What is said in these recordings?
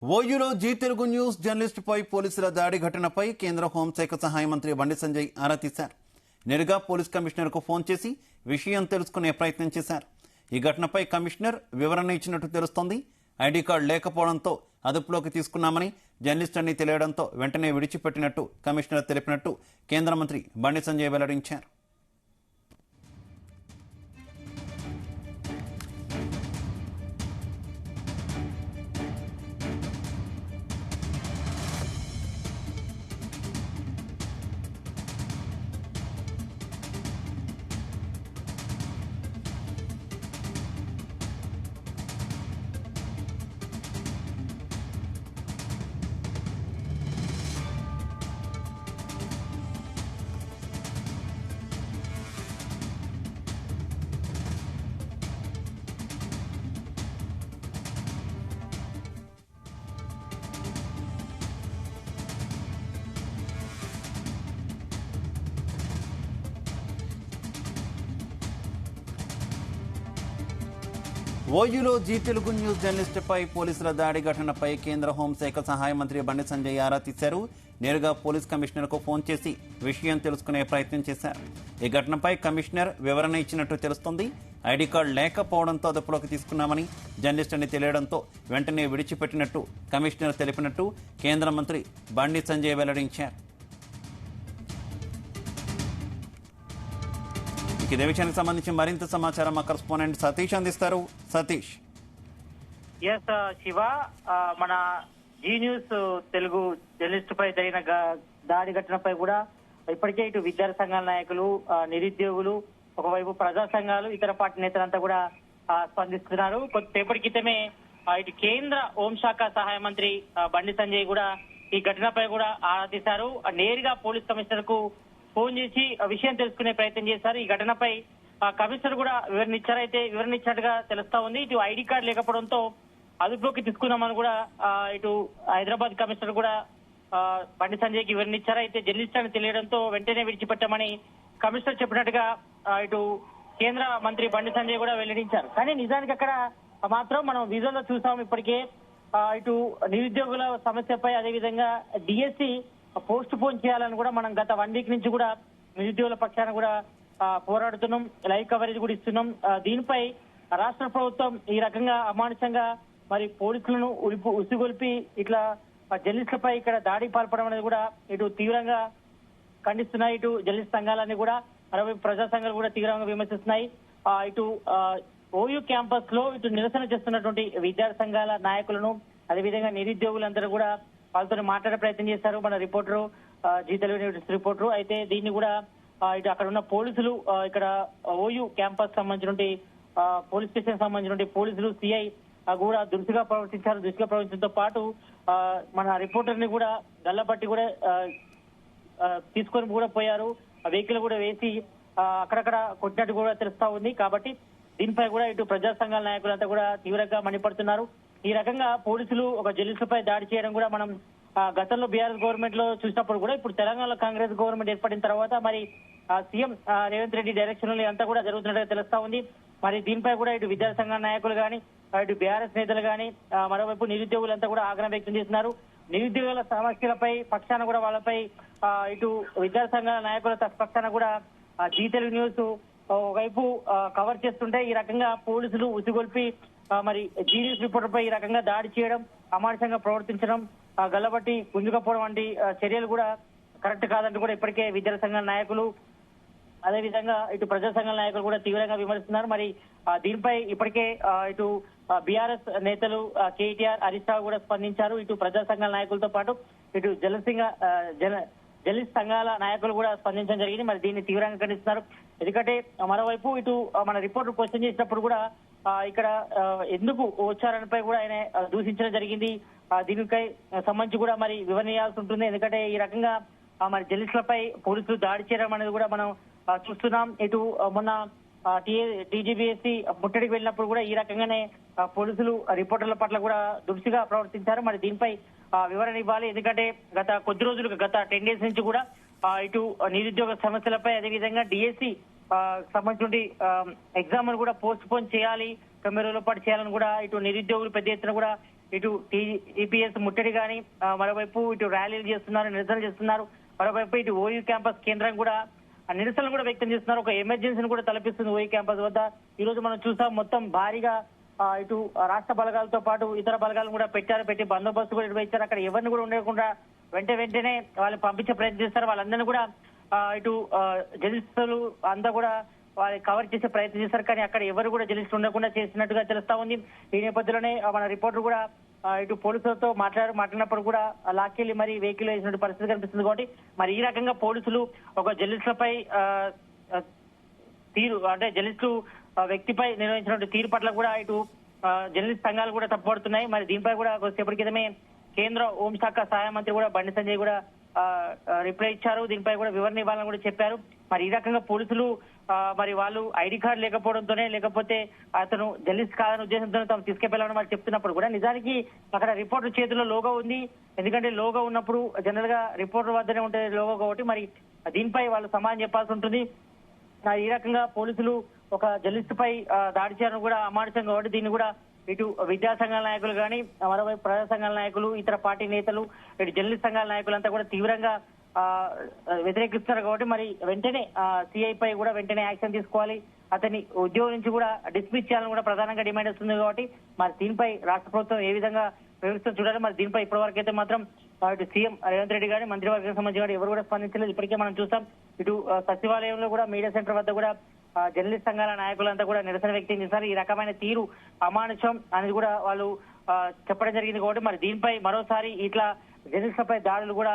ఓయూలో G Telugu news జర్నలిస్టుపై పోలీసుల దాడి ఘటనపై కేంద్ర హోంశాఖ సహాయ మంత్రి బండి సంజయ్ ఆరా తీశారు. నేరుగా పోలీస్ కమిషనర్కు ఫోన్ చేసి విషయం తెలుసుకునే ప్రయత్నం చేశారు. ఈ ఘటనపై కమిషనర్ వివరణ ఇచ్చినట్టు తెలుస్తోంది. ఐడీ కార్డు లేకపోవడంతో అదుపులోకి తీసుకున్నామని, జర్నలిస్ట్ అని తెలియడంతో వెంటనే విడిచిపెట్టినట్టు కమిషనర్ తెలిపినట్టు కేంద్ర మంత్రి బండి సంజయ్ వెల్లడించారు. ఓయూలో జీ తెలుగు న్యూస్ జర్నలిస్టుపై పోలీసుల దాడి ఘటనపై కేంద్ర హోంశాఖ సహాయ మంత్రి బండి సంజయ్ ఆరా తీశారు. నేరుగా పోలీస్ కమిషనర్కు ఫోన్ చేసి విషయం తెలుసుకునే ప్రయత్నం చేశారు. ఈ ఘటనపై కమిషనర్ వివరణ ఇచ్చినట్టు తెలుస్తోంది. ఐడీ కార్డు లేకపోవడంతో అదుపులోకి తీసుకున్నామని, జర్నలిస్ట్ అని తెలియడంతో వెంటనే విడిచిపెట్టినట్టు కమిషనర్ తెలిపినట్టు కేంద్ర మంత్రి బండి సంజయ్ వెల్లడించారు. ఇదే విషయానికి సంబంధించి మరింత సమాచారం మా కరెస్పాండెంట్ సతీష్ అందిస్తారు. సతీష్. ఎస్ శివ, మన జీ న్యూస్ తెలుగు జర్నలిస్టు పై జరిగిన దాడి ఘటనపై కూడా ఇప్పటికే ఇటు విద్యార్థి సంఘాల నాయకులు, నిరుద్యోగులు, ఒకవైపు ప్రజా సంఘాలు, ఇతర పార్టీ నేతలంతా కూడా స్పందిస్తున్నారు. కొద్దిసేపటి క్రితమే ఇటు కేంద్ర హోంశాఖ సహాయ మంత్రి బండి సంజయ్ కూడా ఈ ఘటనపై కూడా ఆరా తీశారు. నేరుగా పోలీస్ కమిషనర్ కు ఫోన్ చేసి విషయం తెలుసుకునే ప్రయత్నం చేశారు. ఈ ఘటనపై కమిషనర్ కూడా వివరణ ఇచ్చినట్టుగా తెలుస్తా ఉంది. ఇటు ఐడి కార్డు లేకపోవడంతో అదుపులోకి తీసుకున్నామని కూడా ఇటు హైదరాబాద్ కమిషనర్ కూడా బండి సంజయ్కి వివరణ ఇచ్చారు. అయితే జర్నలిస్ట్ అని తెలియడంతో వెంటనే విడిచిపెట్టామని కమిషనర్ చెప్పినట్టుగా ఇటు కేంద్ర మంత్రి బండి సంజయ్ కూడా వెల్లడించారు. కానీ నిజానికి అక్కడ మాత్రం మనం విజువల్లో చూసాం. ఇప్పటికే ఇటు నిరుద్యోగుల సమస్యపై, అదేవిధంగా డిఎస్సి పోస్ట్ పోన్ చేయాలని కూడా మనం గత 1 వీక్ నుంచి కూడా నిరుద్యోగుల పక్షాన కూడా పోరాడుతున్నాం, లైవ్ కవరేజ్ కూడా ఇస్తున్నాం. దీనిపై రాష్ట్ర ప్రభుత్వం ఈ రకంగా అమానుషంగా మరి పోలీసులను ఉసిగొల్పి ఇట్లా జర్నలిస్టులపై ఇక్కడ దాడికి పాల్పడడం అనేది కూడా ఇటు తీవ్రంగా ఖండిస్తున్నాయి. ఇటు జర్నలిస్ట్ సంఘాలన్నీ కూడా, మరోవైపు ప్రజా సంఘాలు కూడా తీవ్రంగా విమర్శిస్తున్నాయి. ఇటు ఓయూ క్యాంపస్ లో ఇటు నిరసన చేస్తున్నటువంటి విద్యార్థి సంఘాల నాయకులను, అదేవిధంగా నిరుద్యోగులందరూ కూడా వాళ్ళతో మాట్లాడే ప్రయత్నం చేశారు మన reporter, Zee Telugu news reporter. అయితే దీన్ని కూడా ఇటు అక్కడ ఉన్న పోలీసులు, ఇక్కడ ఓయూ క్యాంపస్ సంబంధించిన పోలీస్ స్టేషన్ సంబంధించిన పోలీసులు, సిఐ కూడా దురుసుగా ప్రవర్తించడంతో పాటు మన రిపోర్టర్ ని కూడా గల్లబట్టి కూడా తీసుకొని కూడా పోయారు. వెహికల్ కూడా వేసి అక్కడక్కడ కొట్టినట్టు కూడా తెలుస్తా ఉంది. కాబట్టి దీనిపై కూడా ఇటు ప్రజా సంఘాల నాయకులంతా కూడా తీవ్రంగా మండిపడుతున్నారు. ఈ రకంగా పోలీసులు ఒక జర్నలిస్టులపై దాడి చేయడం కూడా మనం గతంలో బీఆర్ఎస్ గవర్నమెంట్ లో చూసినప్పుడు కూడా, ఇప్పుడు తెలంగాణలో కాంగ్రెస్ గవర్నమెంట్ ఏర్పడిన తర్వాత మరి సీఎం రేవంత్ రెడ్డి డైరెక్షన్ లో అంతా కూడా జరుగుతున్నట్టుగా తెలుస్తా ఉంది. మరి దీనిపై కూడా ఇటు విద్యార్థి సంఘాల నాయకులు కానీ, ఇటు బీఆర్ఎస్ నేతలు కానీ, మరోవైపు నిరుద్యోగులంతా కూడా ఆగ్రహం వ్యక్తం చేస్తున్నారు. నిరుద్యోగుల సమస్యలపై పక్షాన కూడా వాళ్ళపై ఇటు విద్యార్థి సంఘాల నాయకుల పక్షాన కూడా జీ తెలుగు న్యూస్ ఒకవైపు కవర్ చేస్తుంటే, ఈ రకంగా పోలీసులు ఉసిగొల్పి మరి జీ న్యూస్ రిపోర్టర్ పై ఈ రకంగా దాడి చేయడం, అమానుషంగా ప్రవర్తించడం, గల్లబట్టి గుంజుకపోవడం వంటి చర్యలు కూడా కరెక్ట్ కాదంటూ కూడా ఇప్పటికే విద్యార్థి సంఘాల నాయకులు, అదేవిధంగా ఇటు ప్రజా సంఘాల నాయకులు కూడా తీవ్రంగా విమర్శిస్తున్నారు. మరి దీనిపై ఇప్పటికే ఇటు బీఆర్ఎస్ నేతలు కేటీఆర్, హరీష్ రావు కూడా స్పందించారు. ఇటు ప్రజా సంఘాల నాయకులతో పాటు ఇటు జర్నలిస్ట్ సంఘాల నాయకులు కూడా స్పందించడం జరిగింది. మరి దీన్ని తీవ్రంగా ఖండిస్తున్నారు. ఎందుకంటే మరోవైపు ఇటు మన రిపోర్టర్ క్వశ్చన్ చేసినప్పుడు కూడా ఇక్కడ ఎందుకు వచ్చారనిపై కూడా ఆయన దూషించడం జరిగింది. దీనిపై సంబంధించి కూడా మరి వివరణ ఇవ్వాల్సి ఉంటుంది. ఎందుకంటే ఈ రకంగా మరి జర్నలిస్టులపై పోలీసులు దాడి చేయడం అనేది కూడా మనం చూస్తున్నాం. ఇటు మొన్న టీజీబీఎస్సీ ముట్టడికి వెళ్ళినప్పుడు కూడా ఈ రకంగానే పోలీసులు రిపోర్టర్ల పట్ల కూడా దురుసుగా ప్రవర్తించారు. మరి దీనిపై వివరణ ఇవ్వాలి. ఎందుకంటే గత కొద్ది రోజులుగా, గత 10 days నుంచి కూడా ఇటు నిరుద్యోగ సమస్యలపై, అదేవిధంగా డిఎస్సి సంబంధించిన ఎగ్జామ్ కూడా పోస్ట్ పోన్ చేయాలి, 9 రోజుల పాటు చేయాలని కూడా ఇటు నిరుద్యోగులు పెద్ద ఎత్తున కూడా ఇటు టీఈపీఎస్ ముట్టడి కానీ, మరోవైపు ఇటు ర్యాలీలు చేస్తున్నారు, నిరసనలు చేస్తున్నారు. మరోవైపు ఇటు ఓయూ క్యాంపస్ కేంద్రం కూడా నిరసనలు కూడా వ్యక్తం చేస్తున్నారు. ఒక ఎమర్జెన్సీని కూడా తలపిస్తుంది ఓయూ క్యాంపస్ వద్ద. ఈ రోజు మనం చూసాం, మొత్తం భారీగా ఇటు రాష్ట్ర బలగాలతో పాటు ఇతర బలగాలను కూడా పెట్టి బందోబస్తు కూడా నిర్వహించారు. అక్కడ ఎవరిని కూడా ఉండకుండా వెంటనే వాళ్ళు పంపించే ప్రయత్నం చేస్తారు. వాళ్ళందరినీ కూడా ఇటు జర్నలిస్టులు అంతా కూడా వాళ్ళు కవర్ చేసే ప్రయత్నం చేశారు. కానీ అక్కడ ఎవరు కూడా జర్నలిస్టు ఉండకుండా చేసినట్టుగా తెలుస్తా ఉంది. ఈ నేపథ్యంలోనే మన రిపోర్టర్ కూడా ఇటు పోలీసులతో మాట్లాడినప్పుడు కూడా లాక్కెళ్లి మరి వెహికల్ వేసినట్టు పరిస్థితి కనిపిస్తుంది. కాబట్టి మరి ఈ రకంగా పోలీసులు ఒక జర్నలిస్టులపై తీరు అంటే జర్నలిస్టు వ్యక్తిపై నిర్వహించినటువంటి తీరు పట్ల కూడా ఇటు జర్నలిస్ట్ సంఘాలు కూడా తప్పుపడుతున్నాయి. మరి దీనిపై కూడా కొద్దిసేపటి క్రితమే కేంద్ర హోంశాఖ సహాయ మంత్రి కూడా బండి సంజయ్ కూడా రిప్లై ఇచ్చారు. దీనిపై కూడా వివరణ ఇవ్వాలని కూడా చెప్పారు. మరి ఈ రకంగా పోలీసులు మరి వాళ్ళు ఐడి కార్డు లేకపోవడంతోనే, లేకపోతే అతను జర్నలిస్ట్ కాదని ఉద్దేశంతో తాము తీసుకెళ్లాలని వాళ్ళు చెప్తున్నప్పుడు కూడా నిజానికి అక్కడ రిపోర్టర్ చేతిలో లోగో ఉంది. ఎందుకంటే లోగో ఉన్నప్పుడు జనరల్ గా రిపోర్టర్ వద్దనే ఉంటుంది లోగో. కాబట్టి మరి దీనిపై వాళ్ళు సమాధానం చెప్పాల్సి ఉంటుంది. ఈ రకంగా పోలీసులు ఒక జర్నలిస్ట్ పై దాడి చేయడం కూడా అమానుషం. కాబట్టి దీన్ని కూడా ఇటు విద్యా సంఘాల నాయకులు కానీ, మరోవైపు ప్రజా సంఘాల నాయకులు, ఇతర పార్టీ నేతలు, ఇటు జర్నలిస్ట్ సంఘాల నాయకులంతా కూడా తీవ్రంగా వ్యతిరేకిస్తున్నారు. కాబట్టి మరి వెంటనే సిఐ పై కూడా వెంటనే యాక్షన్ తీసుకోవాలి, అతని ఉద్యోగం నుంచి కూడా డిస్మిస్ చేయాలని కూడా ప్రధానంగా డిమాండ్ వస్తుంది. కాబట్టి మరి దీనిపై రాష్ట్ర ప్రభుత్వం ఏ విధంగా వ్యవస్థ చూడాలి. మరి దీనిపై ఇప్పటివరకు అయితే మాత్రం ఇటు సీఎం రేవంత్ రెడ్డి గానీ, మంత్రివర్గం సంబంధించి కానీ ఎవరు కూడా స్పందించలేదు. ఇప్పటికే మనం చూసాం, ఇటు సచివాలయంలో కూడా మీడియా సెంటర్ వద్ద కూడా జర్నలిస్ట్ సంఘాల నాయకులంతా కూడా నిరసన వ్యక్తం చేశారు. ఈ రకమైన తీరు అమానుషం అనేది కూడా వాళ్ళు చెప్పడం జరిగింది. కాబట్టి మరి దీనిపై మరోసారి ఇట్లా జర్నలిస్టులపై దాడులు కూడా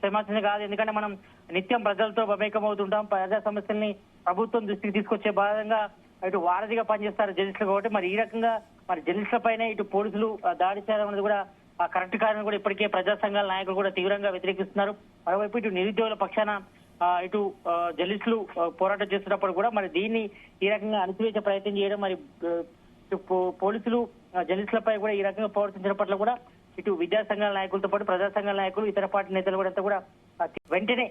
సమాచారం కాదు. ఎందుకంటే మనం నిత్యం ప్రజలతో మమేకమవుతుంటాం. ప్రజా సమస్యల్ని ప్రభుత్వం దృష్టికి తీసుకొచ్చే భాగంగా ఇటు వారధిగా పనిచేస్తారు జర్నలిస్టులు. కాబట్టి మరి ఈ రకంగా మరి జర్నలిస్టులపైనే ఇటు పోలీసులు దాడి చేయడం అనేది కూడా కరెక్ట్ కాదని కూడా ఇప్పటికే ప్రజా సంఘాల నాయకులు కూడా తీవ్రంగా వ్యతిరేకిస్తున్నారు. మరోవైపు ఇటు నిరుద్యోగుల పక్షాన ఇటు జర్నలిస్టులు పోరాటం చేస్తున్నప్పుడు కూడా మరి దీన్ని ఈ రకంగా అణిచివేసే ప్రయత్నం చేయడం, మరి పోలీసులు జర్నలిస్టులపై కూడా ఈ రకంగా ప్రవర్తించిన పట్ల కూడా ఇటు విద్యా సంఘాల నాయకులతో పాటు ప్రజా సంఘాల నాయకులు, ఇతర పార్టీ నేతలు కూడా వెంటనే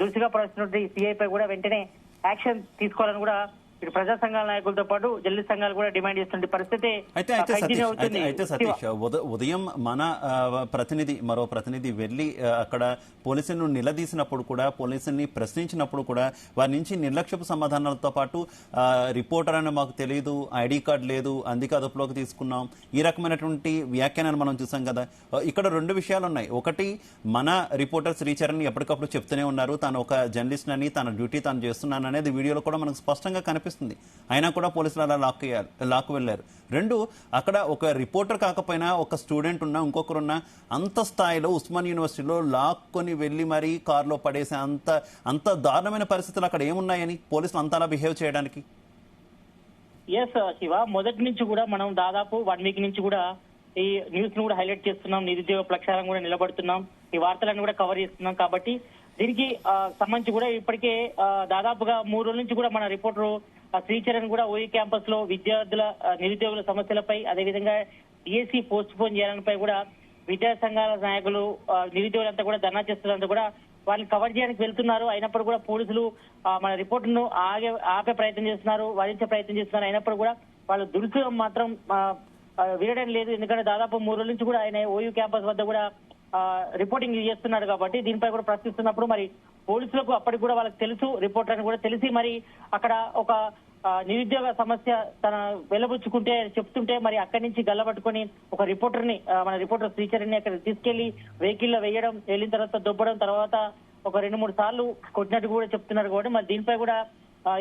దురుసుగా ప్రవర్తిస్తున్నటువంటి సిఐ పై కూడా వెంటనే యాక్షన్ తీసుకోవాలని కూడా ఇటు ప్రజా సంఘాల నాయకులతో పాటు జర్నలిస్ట్ సంఘాలు కూడా డిమాండ్ చేస్తున్న పరిస్థితి అయితే సతీష్, ఉదయం మన మరో ప్రతినిధి వెళ్లి అక్కడ పోలీసులను నిలదీసినప్పుడు కూడా, పోలీసుల్ని ప్రశ్నించినప్పుడు కూడా వారి నుంచి నిర్లక్ష్యపు సమాధానాలతో పాటు రిపోర్టర్ అని మాకు తెలియదు, ఐడి కార్డు లేదు, అందుకే అదుపులోకి తీసుకున్నాం, ఈ రకమైనటువంటి వ్యాఖ్యానాలు మనం చూసాం కదా. ఇక్కడ రెండు విషయాలు ఉన్నాయి. ఒకటి, మన రిపోర్టర్ శ్రీచరణ్ ఎప్పటికప్పుడు చెప్తూనే ఉన్నారు తాను ఒక జర్నలిస్ట్ అని, తన డ్యూటీ తాను చేస్తున్నాను అనేది వీడియోలో కూడా మనకు స్పష్టంగా కనిపిస్తుంది. అయినా కూడా పోలీసులు అలా లాక్కు వెళ్లారు. రెండు, అక్కడ ఒక రిపోర్టర్ కాకపోయినా ఒక స్టూడెంట్ ఉన్నా, ఇంకొకరున్నా, అంత స్థాయిలో ఉస్మాన్ యూనివర్సిటీలో లాక్కొని వెళ్లి మరీ కారులో పడేసే అంత దారుణమైన పరిస్థితులు అక్కడ ఏమున్నాయని పోలీసులు అంతలా బిహేవ్ చేయడానికి? ఎస్ శివ, మొదటి నుంచి కూడా మనం దాదాపు 1 వీక్ నుంచి కూడా ఈ న్యూస్ ను కూడా హైలైట్ చేస్తున్నాం, నిరుద్యోగ ప్రక్షాళన కూడా నిలబడుతున్నాం, ఈ వార్తలను కూడా కవర్ చేస్తున్నాం. కాబట్టి దీనికి సంబంధించి కూడా ఇప్పటికే దాదాపుగా 3 రోజుల నుంచి కూడా మన రిపోర్టర్ శ్రీచరణ్ కూడా ఓయూ క్యాంపస్ లో విద్యార్థుల నిరుద్యోగుల సమస్యలపై, అదేవిధంగా డిఎస్సి పోస్ట్ పోన్ చేయడంపై కూడా విద్యా సంఘాల నాయకులు, నిరుద్యోగులంతా కూడా ధర్నా చేస్తున్నంత కూడా వాళ్ళని కవర్ చేయడానికి వెళ్తున్నారు. అయినప్పుడు కూడా పోలీసులు మన రిపోర్ట్ ను ఆపే ప్రయత్నం చేస్తున్నారు, వాదించే ప్రయత్నం చేస్తున్నారు. అయినప్పుడు కూడా వాళ్ళు దురుసుగా మాత్రం వినడం లేదు. ఎందుకంటే దాదాపు 3 రోజుల నుంచి కూడా ఆయన ఓయూ క్యాంపస్ వద్ద కూడా రిపోర్టింగ్ చేస్తున్నాడు. కాబట్టి దీనిపై కూడా ప్రశ్నిస్తున్నప్పుడు మరి పోలీసులకు అప్పటికి కూడా వాళ్ళకి తెలుసు, రిపోర్టర్ అని కూడా తెలిసి మరి అక్కడ ఒక నిరుద్యోగ సమస్య తన వెలబుచ్చుకుంటే చెప్తుంటే మరి అక్కడి నుంచి గల్లబట్టుకొని ఒక రిపోర్టర్ ని, మన రిపోర్టర్ శ్రీచరణ్ అక్కడ తీసుకెళ్లి వెహికల్లో వేయడం, వెళ్ళిన తర్వాత దొబ్బడం, తర్వాత ఒక 2-3 సార్లు కొట్టినట్టు కూడా చెప్తున్నారు. కాబట్టి మరి దీనిపై కూడా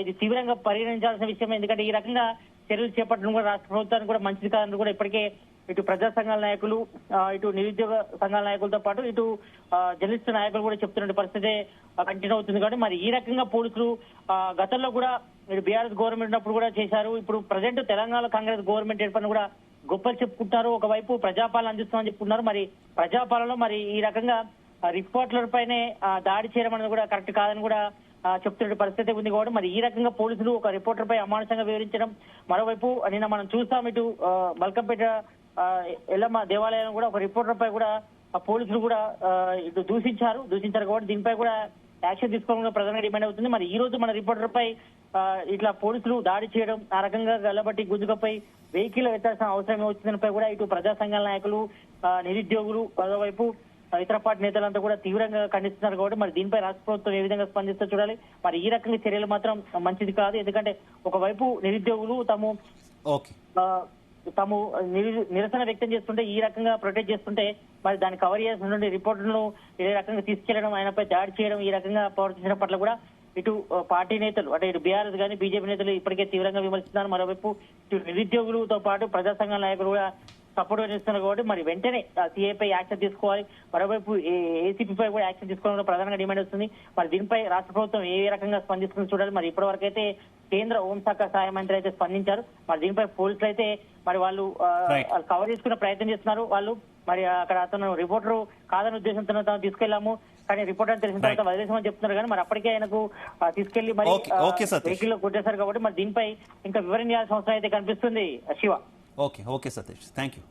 ఇది తీవ్రంగా పరిగణించాల్సిన విషయం. ఎందుకంటే ఈ రకంగా చర్యలు చేపట్టడం కూడా రాష్ట్ర ప్రభుత్వానికి కూడా మంచిది కాదని కూడా ఇప్పటికే ఇటు ప్రజా సంఘాల నాయకులు, ఇటు నిరుద్యోగ సంఘాల నాయకులతో పాటు ఇటు జర్నలిస్ట్ నాయకులు కూడా చెప్తున్న పరిస్థితి కంటిన్యూ అవుతుంది. కాబట్టి మరి ఈ రకంగా పోలీసులు గతంలో కూడా ఇటు బీఆర్ఎస్ గవర్నమెంట్ ఉన్నప్పుడు కూడా చేశారు. ఇప్పుడు ప్రజెంట్ తెలంగాణ కాంగ్రెస్ గవర్నమెంట్ ఏర్పడిన కూడా గొప్పలు చెప్పుకుంటారు. ఒకవైపు ప్రజాపాలన అందిస్తామని చెప్పుకున్నారు. మరి ప్రజాపాలనలో మరి ఈ రకంగా రిపోర్టర్ల పైనే దాడి చేయడం అనేది కూడా కరెక్ట్ కాదని కూడా చెప్తున్న పరిస్థితి ఉంది. కాబట్టి మరి ఈ రకంగా పోలీసులు ఒక రిపోర్టర్ పై అమానుషంగా వివరించడం, మరోవైపు నిన్న మనం చూస్తాం ఇటు మల్కంపేట ఎల్లమ్మ దేవాలయం కూడా ఒక రిపోర్టర్ పై కూడా పోలీసులు కూడా ఇటు దూషించారు. కాబట్టి దీనిపై కూడా యాక్షన్ తీసుకోవాలని ప్రధానంగా డిమాండ్ అవుతుంది. మరి ఈ రోజు మన రిపోర్టర్ పై ఇట్లా పోలీసులు దాడి చేయడం, ఆ రకంగా గల్లబట్టి గుంజుకపై వెహికల్ ఎత్తాల్సిన అవసరం వచ్చిందనిపై కూడా ఇటు ప్రజా సంఘాల నాయకులు, నిరుద్యోగులు, మరోవైపు ఇతర పార్టీ నేతలంతా కూడా తీవ్రంగా ఖండిస్తున్నారు. కాబట్టి మరి దీనిపై రాష్ట్ర ప్రభుత్వం ఏ విధంగా స్పందిస్తే చూడాలి. మరి ఈ రకంగా చర్యలు మాత్రం మంచిది కాదు. ఎందుకంటే ఒకవైపు నిరుద్యోగులు తాము నిరసన వ్యక్తం చేస్తుంటే, ఈ రకంగా ప్రొటెక్ట్ చేస్తుంటే మరి దాన్ని కవర్ చేసినటువంటి రిపోర్టులను ఏ రకంగా తీసుకెళ్లడం, ఆయనపై దాడి చేయడం, ఈ రకంగా ప్రవర్తించడం పట్ల కూడా ఇటు పార్టీ నేతలు అంటే ఇటు బీఆర్ఎస్ కానీ బీజేపీ నేతలు ఇప్పటికే తీవ్రంగా విమర్శిస్తున్నారు. మరోవైపు ఇటు నిరుద్యోగులతో పాటు ప్రజా సంఘాల నాయకులు కూడా సపోర్ట్ చేస్తున్నారు. కాబట్టి మరి వెంటనే సీఏపై యాక్షన్ తీసుకోవాలి. మరోవైపు ఏసీపీపై కూడా యాక్షన్ తీసుకోవాలని ప్రధానంగా డిమాండ్ వస్తుంది. మరి దీనిపై రాష్ట్ర ప్రభుత్వం ఏ రకంగా స్పందిస్తుందో చూడాలి. మరి ఇప్పటి వరకు అయితే కేంద్ర హోంశాఖ సహాయ మంత్రి అయితే స్పందించారు. మరి దీనిపై పోలీసులు అయితే మరి వాళ్ళు కవర్ చేసుకునే ప్రయత్నం చేస్తున్నారు. వాళ్ళు మరి అక్కడ అతను రిపోర్టర్ కాదని ఉద్దేశంతో తాను తీసుకెళ్లాము, కానీ రిపోర్టర్ తెలిసిన తర్వాత వదిలేసామని చెప్తున్నారు. కానీ మరి అప్పటికే ఆయనకు తీసుకెళ్లి మరి వెహికల్ లో కొట్టేశారు. కాబట్టి మరి దీనిపై ఇంకా వివరణ చేయాల్సిన అవసరం అయితే కనిపిస్తుంది. Shiva. Okay Satish, thank you.